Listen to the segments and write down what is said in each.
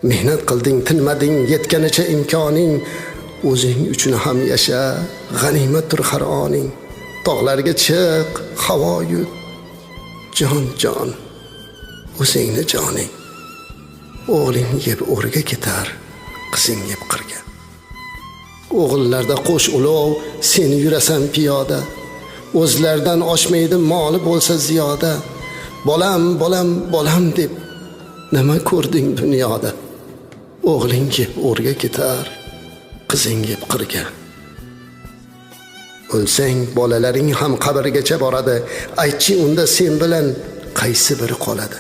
Mehnat qilding, tinmading, yetganicha imkoning, o'zing uchun ham yasha, g'animatdir har oning. Tog'larga chiq, havo yut, jon, o'zingni joning. O'g'ling yeb o'rga ketar, qizing yeb qirga. O'g'illarda qo'sh ulov, sen yurasan piyoda. O'zlaridan oshmaydi moli bo'lsa ziyoda. Bolam deb nima ko'rding dunyoda? O'g'ling yeb o'rga ketar, qizing yeb qirga. O'lsang bolalaring ham qabrgacha boradi. Aytchi unda sen bilan qaysi biri qoladi?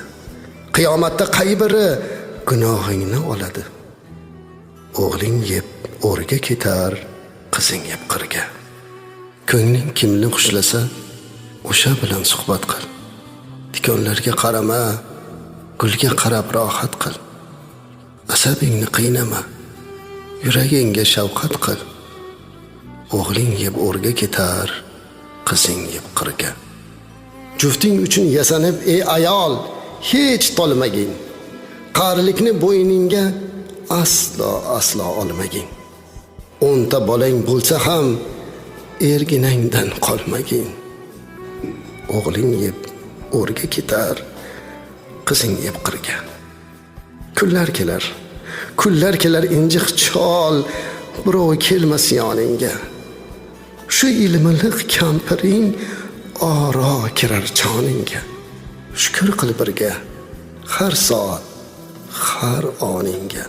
Qiyomatda qay biri gunohingni oladi? O'g'ling yeb o'rga ketar, qizing yeb qirga. Ko'ngling kimni xushlasa, o'sha bilan suhbat qil. Tikonlarga qarama, gulga qarab rohat qil. Asabingni qiynama, yuragingga shafqat qil. O'g'ling yeb o'rga ketar, qizing yeb qirga. Jufting uchun yasanib ey ayol, hech tolmagin. Qarilikni bo'yningga aslo olmagin. 10 ta bolang bo'lsa ham erginangdan qolmagin. O'g'ling yeb o'rga ketar, qizing yeb qirga. Kunlar kelar injiq chol, birov kelmas yoningga. Shu ilmiliq kampiring oro kirar joningga. Shukr qil birga, har soat, har oningga.